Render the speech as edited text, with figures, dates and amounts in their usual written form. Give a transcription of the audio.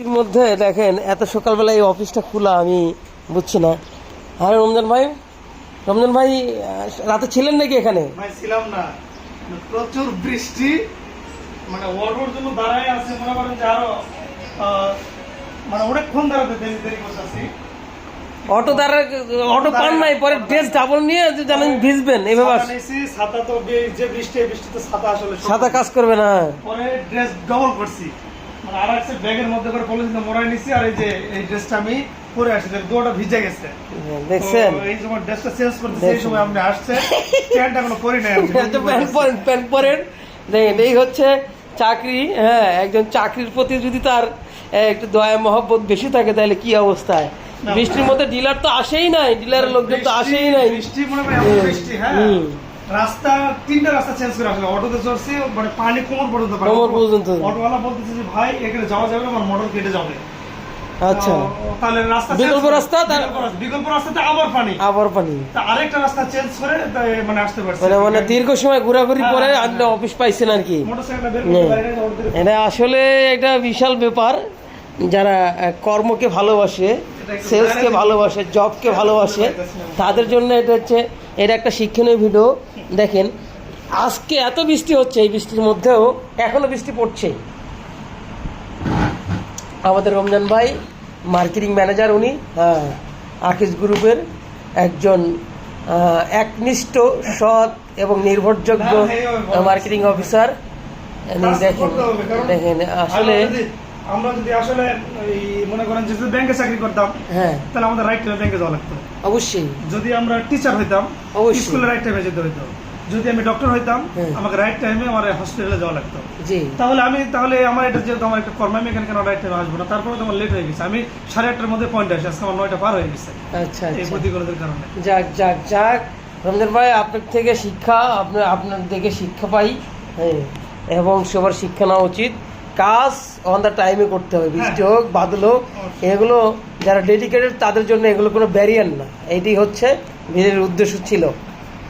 এর মধ্যে দেখেন এত সকালবেলা এই অফিসটা খোলা আমি বুঝছি না। আর রমজান ভাই রাতে ছিলেন নাকি এখানে? ভাই ছিলাম না, প্রচুর বৃষ্টি, মানে অটোর জন্য দাঁড়ায় আছে, মনে করেন যে আরো মানে অনেকক্ষণ দাঁড়াতে দেরি করতেছি। অটো পান নাই, পরে ড্রেস ডাবল নিয়ে জানেন ভিজবেন এইভাবে ছাতা তো যে বৃষ্টি বৃষ্টিতে ছাতা আসলে ছাতা কাজ করবে না। পরে ড্রেস ডবল করছি, মানে আর একটা ব্যাগের মধ্যে করে পলিথিন মোড়াই নিছি, আর এই যে এই ড্রেসটা আমি পরে আসছি, দুটোটা ভিজে গেছে। দেখছেন এই সময় ড্রেসটা চেঞ্জ করতে সেই সময় আপনি আসছেন, প্যান্টটা কোনো পরি নাই। প্যান্ট পরেন। দেখেন এই হচ্ছে চাকরি। হ্যাঁ, একজন চাকরির প্রতি যদি তার একটু দয়া মহব্বত বেশি থাকে তাহলে কি অবস্থায়। বৃষ্টির মধ্যে ডিলার তো আসেই নাই, ডিলারের লোকজন তো আসেই নাই। বৃষ্টি মনে হয় এমন বৃষ্টি, হ্যাঁ রাস্তা তিনটা রাস্তা চেঞ্জ করে আসলে অটোতে চড়ছি, মানে পানি কোমর পর্যন্ত। অটোওয়ালা বলতেছে যে ভাই এখানে যাওয়া যাবে না, আমার মোটর কেটে যাবে। আচ্ছা, তাহলে রাস্তা বিকল্প রাস্তাতে আবার পানি তা আরেকটা রাস্তা চেঞ্জ করে মানে আসতে পারছে, মানে দীর্ঘ সময় ঘোরাঘুরি পরে আপনি অফিস পাইছেন আর কি। মোটরসাইকেল বের করতে পারি না। এটা আসলে একটা বিশাল ব্যাপার। যারা কর্মকে ভালোবাসে, সেলসকে ভালোবাসে, জবকে ভালোবাসে, তাদের জন্য এটা একটা শিক্ষণীয় ভিডিও। দেখেন আজকে এত বৃষ্টি হচ্ছে, এই বৃষ্টির মধ্যেও এখনো বৃষ্টি পড়ছে। আমাদের রমজান ভাই মার্কেটিং ম্যানেজার, উনি আকিজ গ্রুপের একজন একনিষ্ঠ, সৎ এবং নির্ভরযোগ্য মার্কেটিং অফিসার। দেখেন আসলে আমরা যদি আসলে মনে করেন যে ব্যাংকে চাকরি করতাম, হ্যাঁ, তাহলে আমাদের রাইট টাইমে ব্যাংকে যাওয়া লাগতো। অবশ্যই। যদি আমরা টিচার হইতাম, অবশ্যই স্কুলে রাইট টাইমে যেতে হইতো। যদি আমি ডক্টর হইতাম, আমাকে রাইট টাইমে আমার হসপিটালে যাওয়া লাগতো। জি, তাহলে আমার এটা যেহেতু আমার একটা কর্ম, আমি এখানে কেন রাইট টাইমে আসবো না? তারপরে তো আমার লেট হয়ে গেছে, আমি 8:30টার মধ্যে পয়েন্ট আসি, আজকে আমার 9টা পার হয়ে গেছে। আচ্ছা, এই প্রতিকূলতার কারণে। যাক রমজান ভাই, আপনার থেকে আপনার থেকে শিক্ষা পাই। হ্যাঁ, এবং সবার শিক্ষা নেওয়া উচিত। কাজ অন দ্য টাইমে করতে হবে, বৃষ্টি হোক বাদল হোক, এগুলো যারা ডেডিকেটেড তাদের জন্য এগুলো কোনো ব্যারিয়ার না। এটি হচ্ছে ভিডিওর উদ্দেশ্য ছিল।